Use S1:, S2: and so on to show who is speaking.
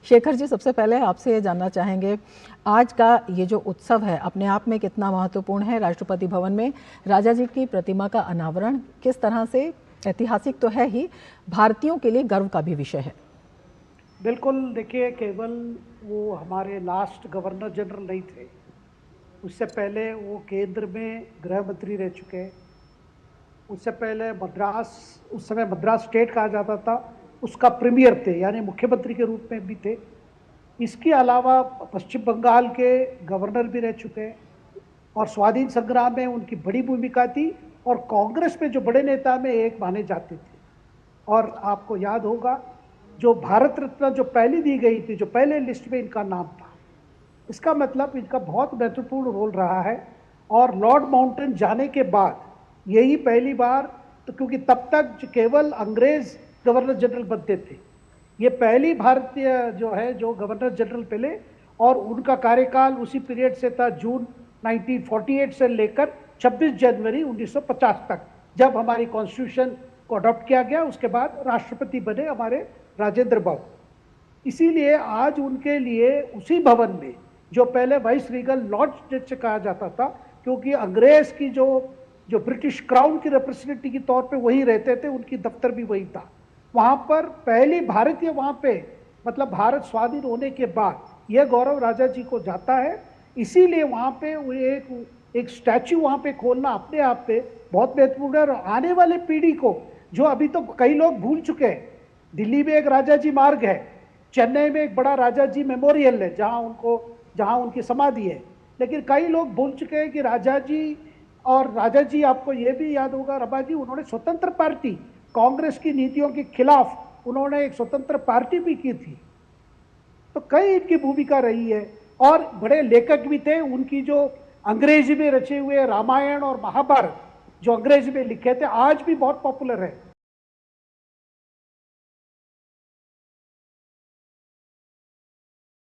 S1: शेखर जी, सबसे पहले आपसे ये जानना चाहेंगे, आज का ये जो उत्सव है अपने आप में कितना महत्वपूर्ण है। राष्ट्रपति भवन में राजा जी की प्रतिमा का अनावरण किस तरह से ऐतिहासिक तो है ही, भारतीयों के लिए गर्व का भी विषय है।
S2: बिल्कुल, देखिए, केवल वो हमारे लास्ट गवर्नर जनरल नहीं थे, उससे पहले वो केंद्र में गृह मंत्री रह चुके हैं। उससे पहले मद्रास, उस समय मद्रास स्टेट कहा जाता था, उसका प्रीमियर थे, यानी मुख्यमंत्री के रूप में भी थे। इसके अलावा पश्चिम बंगाल के गवर्नर भी रह चुके हैं और स्वाधीन संग्राम में उनकी बड़ी भूमिका थी और कांग्रेस में जो बड़े नेता में एक माने जाते थे। और आपको याद होगा, जो भारत रत्न जो पहली दी गई थी, जो पहले लिस्ट में इनका नाम था, इसका मतलब इनका बहुत महत्वपूर्ण रोल रहा है। और लॉर्ड माउंटेन जाने के बाद यही पहली बार, तो क्योंकि तब तक केवल अंग्रेज गवर्नर जनरल बनते थे, ये पहली भारतीय जो है जो गवर्नर जनरल पहले, और उनका कार्यकाल उसी पीरियड से था, जून 1948 से लेकर 26 जनवरी 1950 तक, जब हमारी कॉन्स्टिट्यूशन को अडॉप्ट किया गया। उसके बाद राष्ट्रपति बने हमारे राजेंद्र बाबू। इसीलिए आज उनके लिए उसी भवन में, जो पहले वाइस रीगल लॉज जैसे कहा जाता था, क्योंकि अंग्रेज की जो ब्रिटिश क्राउन की रिप्रेजेंटेटिव के तौर पे वही रहते थे, उनकी दफ्तर भी वही था, वहां पर पहली भारतीय, वहां पे मतलब भारत स्वाधीन होने के बाद यह गौरव राजा जी को जाता है। इसीलिए वहां पे एक स्टैच्यू वहां पे खोलना अपने आप पे बहुत महत्वपूर्ण है। और आने वाले पीढ़ी को, जो अभी तो कई लोग भूल चुके हैं, दिल्ली में एक राजा जी मार्ग है, चेन्नई में एक बड़ा राजा जी मेमोरियल है जहां उनकी समाधि है, लेकिन कई लोग भूल चुके हैं कि राजा जी, आपको यह भी याद होगा रमा जी, उन्होंने स्वतंत्र पार्टी, कांग्रेस की नीतियों के खिलाफ उन्होंने एक स्वतंत्र पार्टी भी की थी। तो कई इनकी भूमिका रही है और बड़े लेखक भी थे। उनकी जो अंग्रेजी में रचे हुए रामायण और महाभारत जो अंग्रेजी में लिखे थे, आज भी बहुत पॉपुलर है।